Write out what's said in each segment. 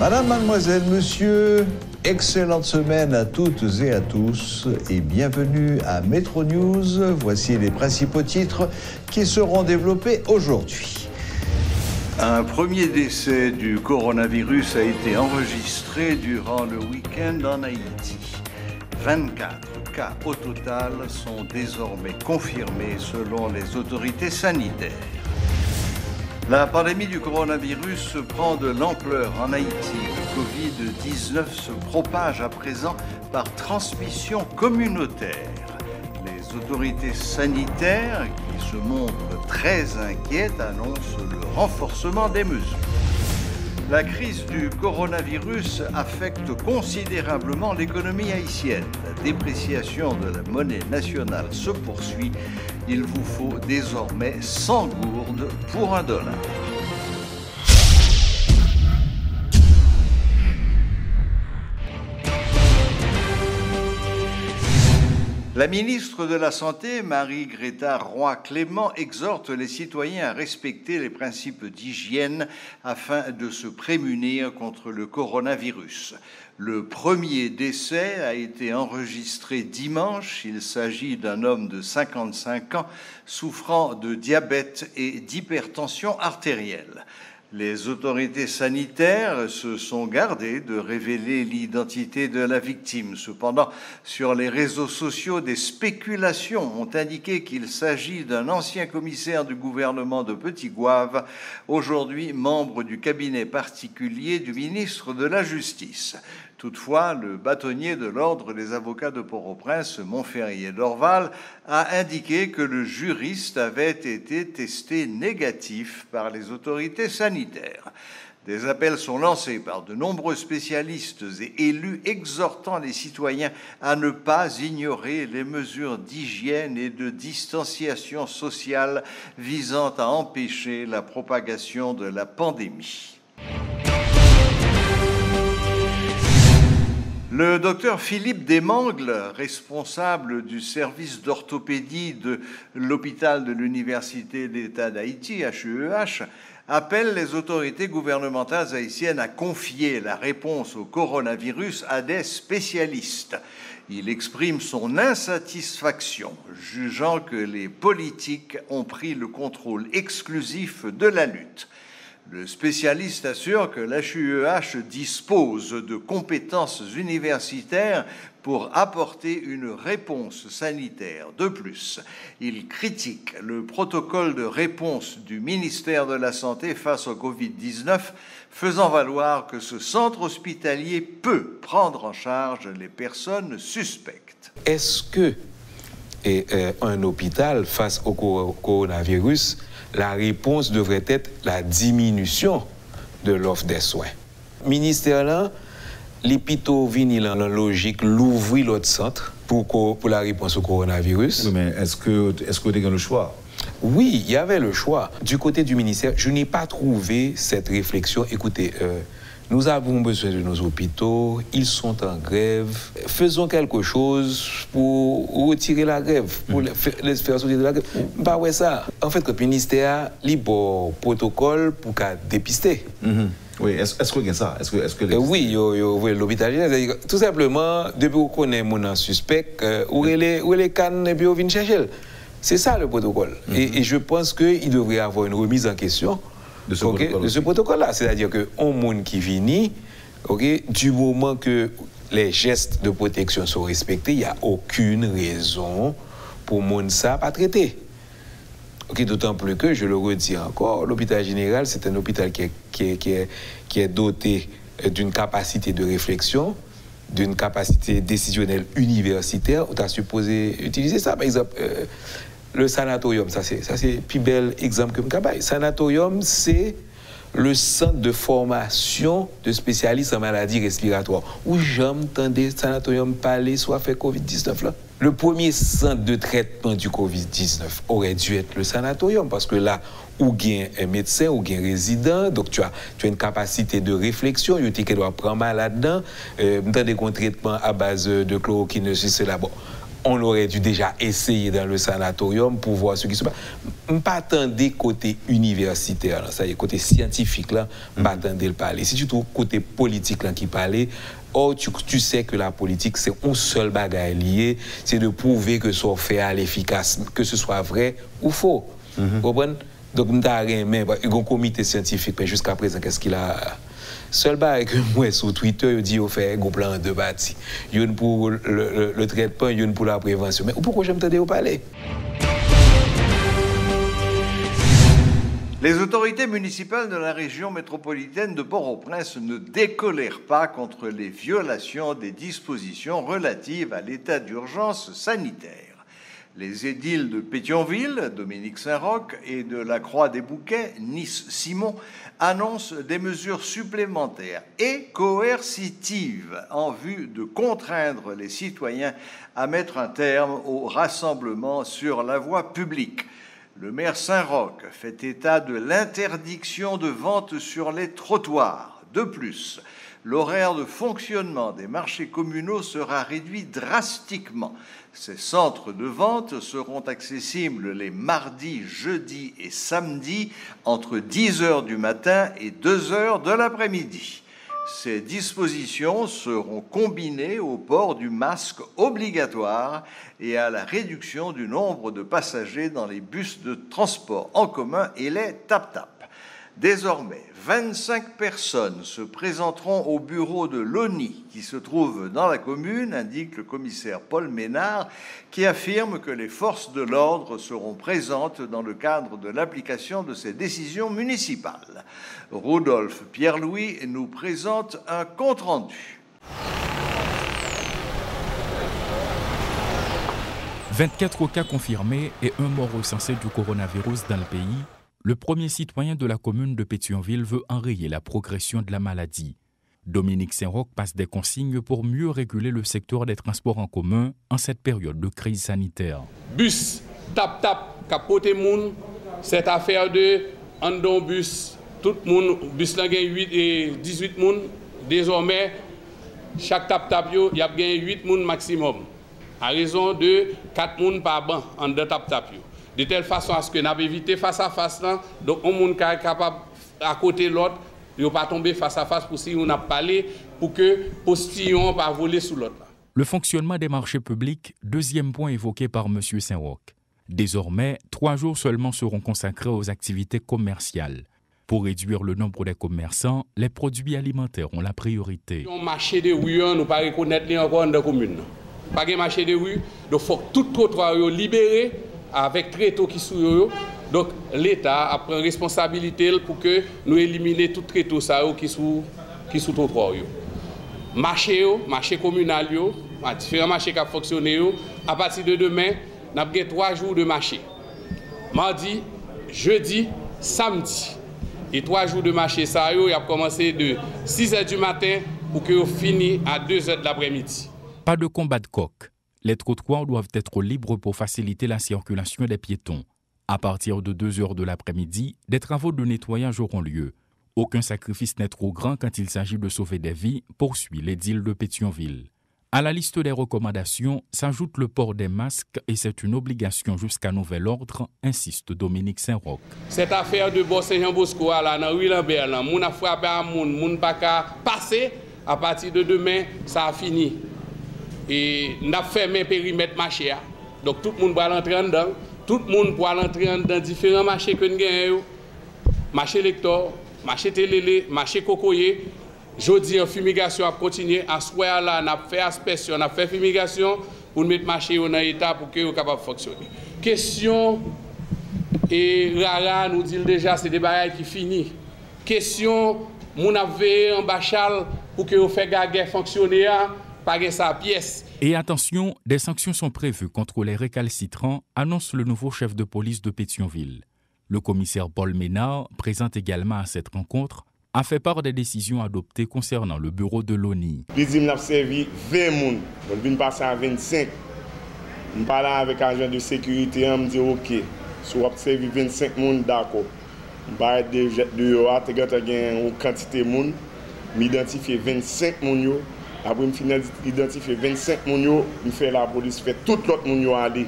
Madame, mademoiselle, monsieur, excellente semaine à toutes et à tous et bienvenue à Métro News. Voici les principaux titres qui seront développés aujourd'hui. Un premier décès du coronavirus a été enregistré durant le week-end en Haïti. 24 cas au total sont désormais confirmés selon les autorités sanitaires. La pandémie du coronavirus prend de l'ampleur en Haïti. Le Covid-19 se propage à présent par transmission communautaire. Les autorités sanitaires, qui se montrent très inquiètes, annoncent le renforcement des mesures. La crise du coronavirus affecte considérablement l'économie haïtienne. La dépréciation de la monnaie nationale se poursuit. Il vous faut désormais 100 gourdes pour $1. La ministre de la Santé, Marie-Greta Roy-Clément, exhorte les citoyens à respecter les principes d'hygiène afin de se prémunir contre le coronavirus. Le premier décès a été enregistré dimanche. Il s'agit d'un homme de 55 ans souffrant de diabète et d'hypertension artérielle. Les autorités sanitaires se sont gardées de révéler l'identité de la victime. Cependant, sur les réseaux sociaux, des spéculations ont indiqué qu'il s'agit d'un ancien commissaire du gouvernement de Petit-Goâve, aujourd'hui membre du cabinet particulier du ministre de la Justice. Toutefois, le bâtonnier de l'Ordre des avocats de Port-au-Prince, Montferrier-Dorval, a indiqué que le juriste avait été testé négatif par les autorités sanitaires. Des appels sont lancés par de nombreux spécialistes et élus exhortant les citoyens à ne pas ignorer les mesures d'hygiène et de distanciation sociale visant à empêcher la propagation de la pandémie. Le docteur Philippe Desmangles, responsable du service d'orthopédie de l'hôpital de l'Université d'État d'Haïti, HUEH, appelle les autorités gouvernementales haïtiennes à confier la réponse au coronavirus à des spécialistes. Il exprime son insatisfaction, jugeant que les politiques ont pris le contrôle exclusif de la lutte. Le spécialiste assure que l'HUEH dispose de compétences universitaires pour apporter une réponse sanitaire. De plus, il critique le protocole de réponse du ministère de la Santé face au Covid-19, faisant valoir que ce centre hospitalier peut prendre en charge les personnes suspectes. Est-ce que un hôpital face au coronavirus, la réponse devrait être la diminution de l'offre des soins? Le ministère là, l'hôpital vini dans la logique l'ouvrir l'autre centre pour la réponse au coronavirus. Oui, mais est-ce que vous avez le choix? Oui, il y avait le choix. Du côté du ministère, je n'ai pas trouvé cette réflexion. Écoutez, nous avons besoin de nos hôpitaux, ils sont en grève. Faisons quelque chose pour retirer la grève, pour les faire sortir de la grève. Bah ouais, ça. En fait, le ministère a un protocole pour dépister. Oui, est-ce que c'est ça? Oui, l'hôpital. Tout simplement, depuis qu'on connaît mon suspect, où les cannes et puis on vient chercher. C'est ça le protocole. Et je pense qu'il devrait y avoir une remise en question de ce protocole-là. C'est-à-dire qu'un monde qui vient, du moment que les gestes de protection sont respectés, il n'y a aucune raison pour monde ça pas traiter. D'autant plus que, je le redis encore, l'hôpital général, c'est un hôpital qui est doté d'une capacité de réflexion, d'une capacité décisionnelle universitaire, où tu as supposé utiliser ça. Par exemple, le sanatorium, ça c'est le plus bel exemple que je peux. Le sanatorium, c'est le centre de formation de spécialistes en maladies respiratoires. Où j'entendais le sanatorium parler soit fait Covid-19 là. Le premier centre de traitement du Covid-19 aurait dû être le sanatorium, parce que là, ou bien un médecin, ou bien un résident, donc tu as une capacité de réflexion, tu dois prendre mal là-dedans, des traitements à base de chloroquine, cela. Bon. on aurait dû déjà essayer dans le sanatorium pour voir ce qui se passe. Je ne pas attendre côté universitaire, ça y est, côté scientifique, là, je ne pas attendre le parler. Si tu trouves côté politique là, qui parlait, tu sais que la politique, c'est un seul bagage lié, c'est de prouver que ce soit fait à l'efficace, que ce soit vrai ou faux. Vous comprenez? Donc, je n'ai pas un comité scientifique, mais jusqu'à présent, qu'est-ce qu'il a? Seul bagage que moi sur Twitter, il dit qu'il fait un plan de bâti. Une pour le traitement, une pour la prévention. Mais pourquoi j'aime t'entendre parler? Les autorités municipales de la région métropolitaine de Port-au-Prince ne décolèrent pas contre les violations des dispositions relatives à l'état d'urgence sanitaire. Les édiles de Pétionville, Dominique Saint-Roch, et de la Croix-des-Bouquets, Nice Simon, annoncent des mesures supplémentaires et coercitives en vue de contraindre les citoyens à mettre un terme au rassemblement sur la voie publique. Le maire Saint-Roch fait état de l'interdiction de vente sur les trottoirs. De plus, l'horaire de fonctionnement des marchés communaux sera réduit drastiquement. Ces centres de vente seront accessibles les mardis, jeudis et samedis entre 10h du matin et 2h de l'après-midi. Ces dispositions seront combinées au port du masque obligatoire et à la réduction du nombre de passagers dans les bus de transport en commun et les tap-tap. Désormais, 25 personnes se présenteront au bureau de l'ONI qui se trouve dans la commune, indique le commissaire Paul Ménard, qui affirme que les forces de l'ordre seront présentes dans le cadre de l'application de ces décisions municipales. Rodolphe Pierre-Louis nous présente un compte-rendu. 24 cas confirmés et un mort recensé du coronavirus dans le pays. Le premier citoyen de la commune de Pétionville veut enrayer la progression de la maladie. Dominique Saint-Roch passe des consignes pour mieux réguler le secteur des transports en commun en cette période de crise sanitaire. Bus, tap-tap, capote moun, cette affaire de andon bus, tout le monde, bus là gagne 8 et 18 moun. Désormais, chaque tap-tap, il y a 8 moun maximum, à raison de 4 moun par banc en deux tap-tap. De telle façon à ce que nous avons évité face à face là, donc on est capable à côté de l'autre, il ne pas tomber face à face pour si on a parlé pour que postillon pas voler sous l'autre. Le fonctionnement des marchés publics, deuxième point évoqué par M. Saint-Roch. Désormais, 3 jours seulement seront consacrés aux activités commerciales. Pour réduire le nombre des commerçants, les produits alimentaires ont la priorité. Le marché de rue, nous ne pas reconnaître encore dans la commune. Pas de marché de rue, donc il faut que tout trottoir soit libéré avec tréteaux qui sont eux. Donc l'État a pris responsabilité pour que nous éliminions tout tréteaux qui sont trottoirs. Marché communal, différents marchés qui fonctionnent. À partir de demain, nous avons 3 jours de marché. Mardi, jeudi, samedi. Et 3 jours de marché, ça a commencé de 6h du matin pour que finisse à 2h de l'après-midi. Pas de combat de coq. Les trottoirs doivent être libres pour faciliter la circulation des piétons. À partir de 2h de l'après-midi, des travaux de nettoyage auront lieu. Aucun sacrifice n'est trop grand quand il s'agit de sauver des vies, poursuit l'édile de Pétionville. À la liste des recommandations s'ajoute le port des masques et c'est une obligation jusqu'à nouvel ordre, insiste Dominique Saint-Roch. Cette affaire de Saint-Jean-Bosco, là, dans Rue Lambert, moun a frappé à moun pas qu'à passer. À partir de demain, ça a fini. Et nous avons fermé le périmètre marché. Donc tout le monde va rentrer dedans. Tout le monde peut rentrer dans différents marchés que nous avons. Marché Lector, marché Télélé, marché Cocoyer. Jeudi, en fumigation a continué. À ce moment-là, on a fait aspersion, on a fait fumigation pour mettre le marché dans l'état pour qu'il soit capable de fonctionner. Question, et Rara nous dit déjà, c'est des bagages qui finissent. Question, on a veillé en Bachal pour que vous fassiez gaguer fonctionner. Sa pièce. Et attention, des sanctions sont prévues contre les récalcitrants, annonce le nouveau chef de police de Pétionville. Le commissaire Paul Ménard, présent également à cette rencontre, a fait part des décisions adoptées concernant le bureau de l'ONI. Il a servi 20 personnes, on vient passer à 25. Je parle avec l'agent de sécurité, on me dit OK, si on a servi 25 personnes, d'accord. Je parle de une quantité de monde, m'identifier 25 personnes. Après, je identifié 25 moun, je fais la police, fait tout l'autre moun aller.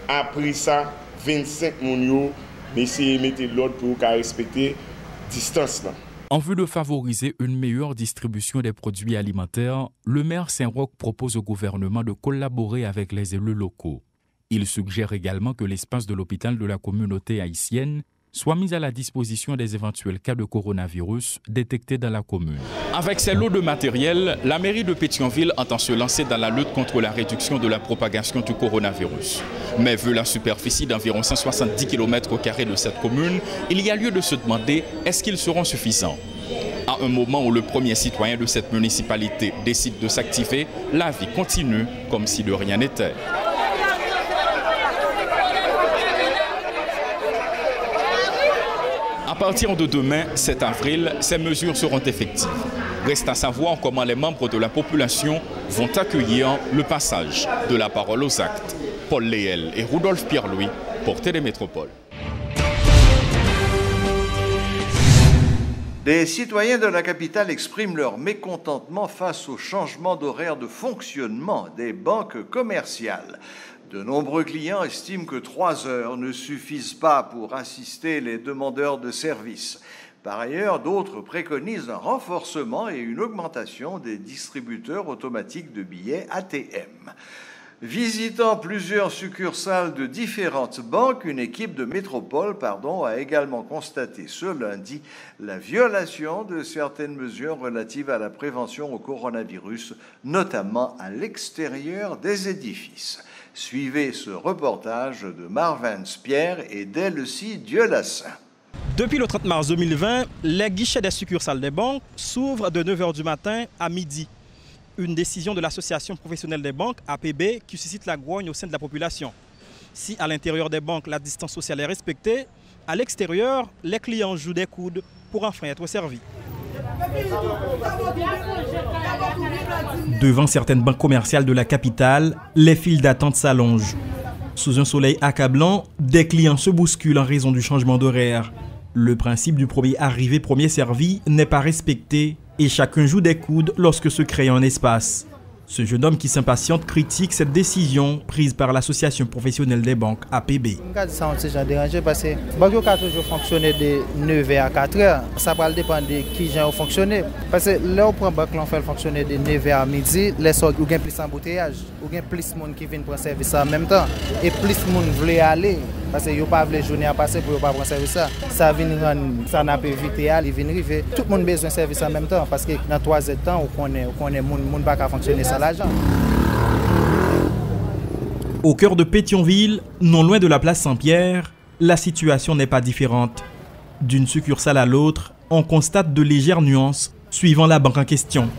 Après ça, 25 moun, essayer de mettre l'ordre pour respecter la distance. En vue de favoriser une meilleure distribution des produits alimentaires, le maire Saint-Roch propose au gouvernement de collaborer avec les élus locaux. Il suggère également que l'espace de l'hôpital de la communauté haïtienne soit mis à la disposition des éventuels cas de coronavirus détectés dans la commune. Avec ces lots de matériel, la mairie de Pétionville entend se lancer dans la lutte contre la réduction de la propagation du coronavirus. Mais vu la superficie d'environ 170 km² de cette commune, il y a lieu de se demander est-ce qu'ils seront suffisants. À un moment où le premier citoyen de cette municipalité décide de s'activer, la vie continue comme si de rien n'était. À partir de demain, 7 avril, ces mesures seront effectives. Reste à savoir comment les membres de la population vont accueillir le passage de la parole aux actes. Paul Léel et Rudolph Pierre-Louis pour Télémétropole. Des citoyens de la capitale expriment leur mécontentement face au changement d'horaire de fonctionnement des banques commerciales. De nombreux clients estiment que 3 heures ne suffisent pas pour assister les demandeurs de services. Par ailleurs, d'autres préconisent un renforcement et une augmentation des distributeurs automatiques de billets ATM. Visitant plusieurs succursales de différentes banques, une équipe de Métropole a également constaté ce lundi la violation de certaines mesures relatives à la prévention au coronavirus, notamment à l'extérieur des édifices. Suivez ce reportage de Marvin Spierre et d'Elsie Dielassin. Depuis le 30 mars 2020, les guichets des succursales des banques s'ouvrent de 9h du matin à midi. Une décision de l'Association professionnelle des banques, APB, qui suscite la grogne au sein de la population. Si à l'intérieur des banques, la distance sociale est respectée, à l'extérieur, les clients jouent des coudes pour enfin être servis. Devant certaines banques commerciales de la capitale, les files d'attente s'allongent. Sous un soleil accablant, des clients se bousculent en raison du changement d'horaire. Le principe du premier arrivé, premier servi n'est pas respecté et chacun joue des coudes lorsque se crée un espace. Ce jeune homme qui s'impatiente critique cette décision prise par l'Association professionnelle des banques, APB. Ça on dérangé parce que les banques ont toujours fonctionné de 9h à 4h. Ça va dépendre de qui ont fonctionné. Parce que là, on prend banque, on fait fonctionner de 9h à midi, les sortes, il y a plus d'embouteillage, il y a plus de monde qui vient prendre service en même temps. Et plus de monde veut aller. Parce que yo pas la journée à passer pour pas prendre service ça vient rendre ça n'a pas évité il vient arriver tout le monde besoin de service en même temps parce que dans 3 temps on connaît monde pas fonctionner sans l'argent. Au cœur de Pétionville, non loin de la place Saint-Pierre, la situation n'est pas différente. D'une succursale à l'autre, on constate de légères nuances suivant la banque en question.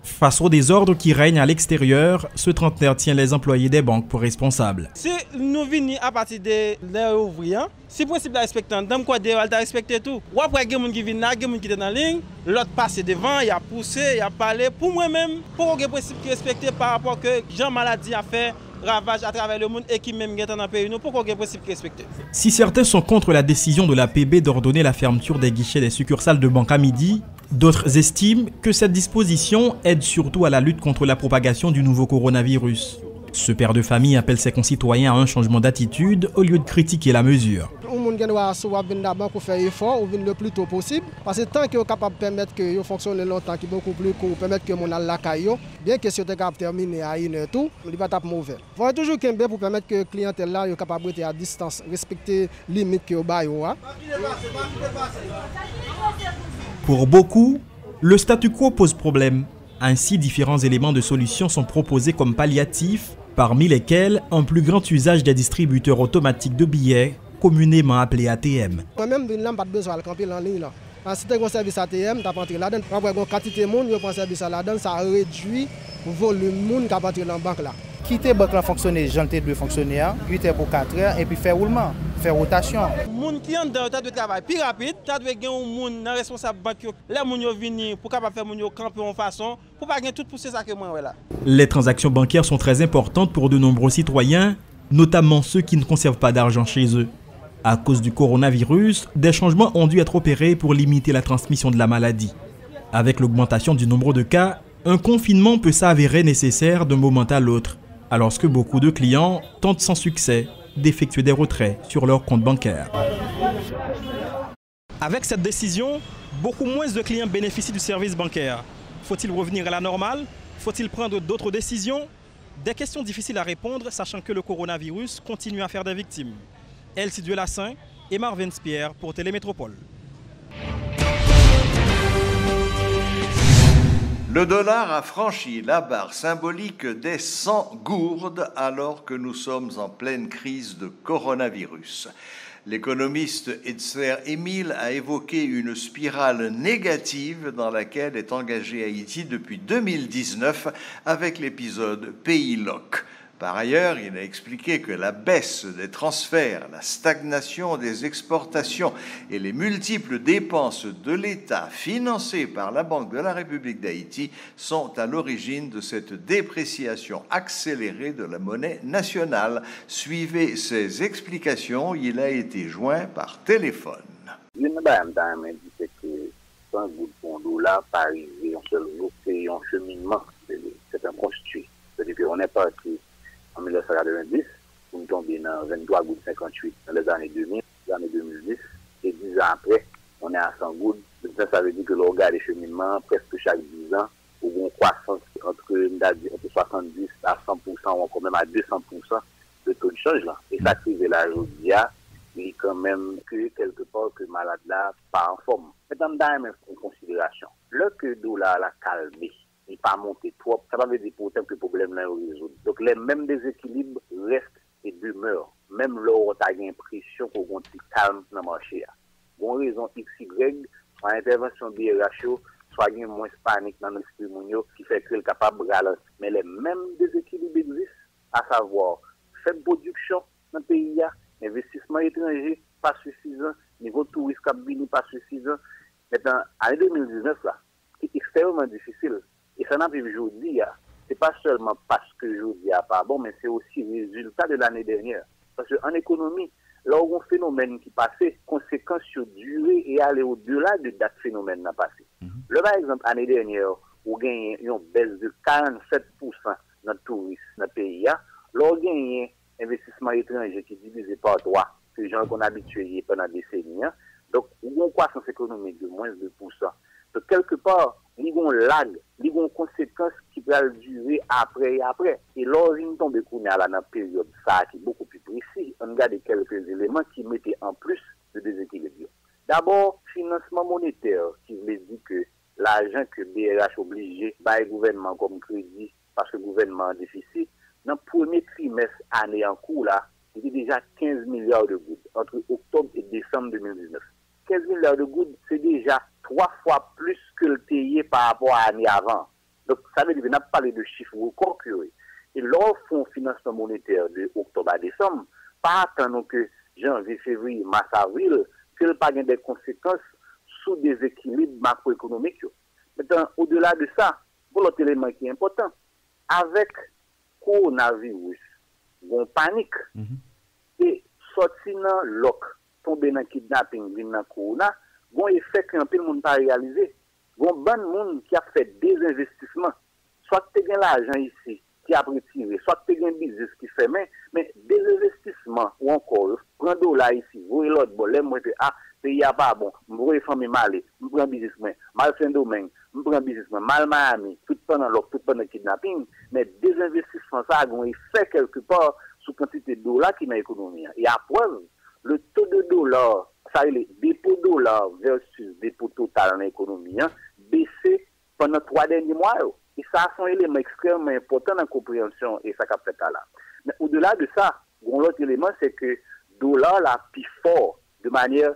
Face au désordre qui règne à l'extérieur, ce trentenaire tient les employés des banques pour responsables. Si nous venons à partir des ouvriers, si possible, respectant, dans quoi on a respecté tout. Ou après, il y a des gens qui viennent là, il y a des gens qui sont dans la ligne, l'autre passe devant, il a poussé, il a parlé. Pour moi-même, pour qu'il y ait principe qui respecté par rapport que Jean Maladie a fait ravage à travers le monde et qui même est dans le pays, pour qu'il y ait principe qui respecté. Si certains sont contre la décision de la PB d'ordonner la fermeture des guichets des succursales de banque à midi, d'autres estiment que cette disposition aide surtout à la lutte contre la propagation du nouveau coronavirus. Ce père de famille appelle ses concitoyens à un changement d'attitude au lieu de critiquer la mesure. Tout le monde doit venir à la banque pour faire effort, ou venir le plus tôt possible. Parce que tant que vous êtes capable de permettre que vous fonctionnez longtemps, qui est beaucoup plus court, permettre que mon la caillou, bien que si vous êtes capable de terminer à 1h tout, il ne va pas être mauvais. Il faut toujours qu'il y ait pour permettre que la clientèle là soit capable d'être à distance, respecter les limites que vous avez. Pour beaucoup, le statu quo pose problème. Ainsi, différents éléments de solution sont proposés comme palliatifs, parmi lesquels un plus grand usage des distributeurs automatiques de billets, communément appelés ATM. Moi-même, je n'ai pas besoin de camper en ligne. Si tu as un service ATM, tu as rentré là-dedans. Après, une quantité de monde, tu prends service là-dedans, ça réduit le volume de monde qui a rentré dans la banque. Quitter la banque fonctionner, j'entends de fonctionner, 8 heures pour 4 heures, et puis faire roulement, faire rotation. Les gens qui sont dans le travail plus rapide, tu dois gagner un monde responsable banque. Les gens viennent pour faire camper en façon, pour ne pas gagner tout pousser ça que moi là. Les transactions bancaires sont très importantes pour de nombreux citoyens, notamment ceux qui ne conservent pas d'argent chez eux. À cause du coronavirus, des changements ont dû être opérés pour limiter la transmission de la maladie. Avec l'augmentation du nombre de cas, Un confinement peut s'avérer nécessaire d'un moment à l'autre, alors que beaucoup de clients tentent sans succès d'effectuer des retraits sur leur compte bancaire. Avec cette décision, beaucoup moins de clients bénéficient du service bancaire. Faut-il revenir à la normale? Faut-il prendre d'autres décisions? Des questions difficiles à répondre, sachant que le coronavirus continue à faire des victimes. Elsie Dielassin et Marvin Spierre pour Télémétropole. Le dollar a franchi la barre symbolique des 100 gourdes alors que nous sommes en pleine crise de coronavirus. L'économiste Edser Emile a évoqué une spirale négative dans laquelle est engagé Haïti depuis 2019 avec l'épisode Pays Loc. Par ailleurs, il a expliqué que la baisse des transferts, la stagnation des exportations et les multiples dépenses de l'État financées par la Banque de la République d'Haïti sont à l'origine de cette dépréciation accélérée de la monnaie nationale. Suivez ces explications, il a été joint par téléphone. Je ne sais pas que 100 gouttes pour $, pas arrivé en seul jour, c'est un cheminement, c'est un construit. C'est-à-dire qu'on est parti en 1990, pour nous tomber dans 23 gouttes 58 dans les années 2000, les années 2010, et 10 ans après, on est à 100 gouttes. Ça veut dire que l'on regarde les cheminements presque chaque 10 ans, où on croissance entre 70 à 100%, ou encore même à 200% de taux de change là. Et ça crise là aujourd'hui, il est quand même que quelque part que malade là pas en forme. Maintenant, dans une considération, le que le dollar l'a calmé, il pas monté trop, ça va dire pourtant que le problème là est résolu. Donc les mêmes déséquilibres restent et demeurent. Même là où on a l'impression qu'on a un petit calme dans le marché. Bon raison XY, soit intervention BRHO, soit il y a moins panique dans l'esprit qui fait que est capable de ralentir. Mais les mêmes déséquilibres existent, à savoir faible production dans le pays, investissement étranger pas suffisant, niveau tourisme pas suffisant. Maintenant, en 2019, là, c'est extrêmement difficile. Et ça n'a pas aujourd'hui, c'est pas seulement parce que aujourd'hui n'est pas bon, mais c'est aussi le résultat de l'année dernière. Parce qu'en économie, là où un phénomène qui passait, conséquences sur durée et aller au-delà de date phénomène n'a passé. Là, par exemple, l'année dernière, on a gagné une baisse de 47% dans le tourisme dans le pays. Là, on a gagné un investissement étranger qui est divisé par 3, que les gens qu'on a habitués pendant des décennies. Donc, on a une croissance économique de moins de 2%. Donc, quelque part, il y a un lag, il y a une conséquence qui va durer après et après. Et là, on tombe dans la période ça qui est beaucoup plus précis. On regarde quelques éléments qui mettaient en plus de déséquilibre. D'abord, financement monétaire, qui veut dire que l'argent que BRH obligé par le gouvernement comme crédit, parce que le gouvernement a déficit, dans le premier trimestre année en cours, là, il y a déjà 15 milliards de gouttes entre octobre et décembre 2019. 15 milliards de gouttes, c'est déjà 3 fois plus que le payé par rapport à l'année avant. Donc, ça veut dire qu'on n'a pas parlé de chiffres concurrents. Et leur fonds financement monétaire de octobre à décembre, pas attendre que janvier, février, mars, avril, que le pas des conséquences sous des équilibres macroéconomiques. Maintenant, au-delà de ça, pour l'autre élément qui est important, avec coronavirus, on panique, et sorti dans l'OC, tomber dans le kidnapping, dans le corona, bon effet qu'un peu le monde pas réalisé. Bon monde qui a fait des investissements, soit tu as l'argent ici qui a retiré, soit tu as un business qui fait mais des investissements ou encore prendre dollar ici, vous l'autre bon, les moi que pays a pas bon, vous famille mal, vous prend businessman, mal Saint-Domingue, vous prend businessman, mal Miami, tout pendant l'autre, tout pendant kidnapping, mais des investissements ça a un effet quelque part sur quantité de dollars qui dans l'économie. Et à preuve, le taux de dollar, ça est dépôt de dollars versus dépôt total dans l'économie, baissé pendant 3 derniers mois. Et ça a un élément extrêmement important dans la compréhension et ça qu'a fait là. Mais au-delà de ça, l'autre élément, c'est que le dollar l'a plus fort de manière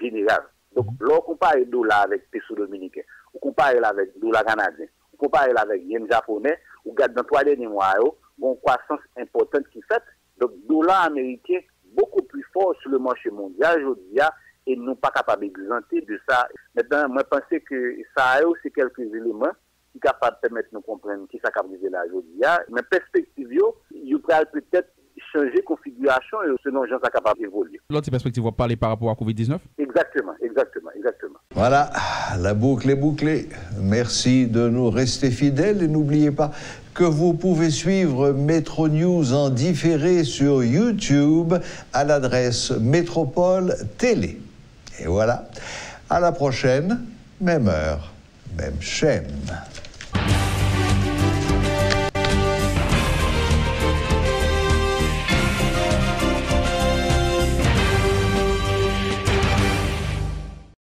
générale. Donc, lorsqu'on compare le dollar avec le peso dominicain, on compare avec le dollar canadien, on compare avec le yen japonais, on regarde dans 3 derniers mois, il y a une croissance importante qui fait. Donc, le dollar américain beaucoup plus fort sur le marché mondial aujourd'hui et nous pas capables d'exenter de ça. Maintenant, moi, je pense que ça a aussi quelques éléments qui sont capables de permettre de nous comprendre qui ça arrivé là aujourd'hui. Mais perspective, il pourrait peut-être changer configuration et selon les gens sont capables d'évoluer. L'autre perspective, vous parlez par rapport à Covid-19? Exactement. Voilà, la boucle est bouclée. Merci de nous rester fidèles et n'oubliez pas que vous pouvez suivre Métro News en différé sur YouTube à l'adresse Métropole Télé. Et voilà, à la prochaine, même heure, même chaîne.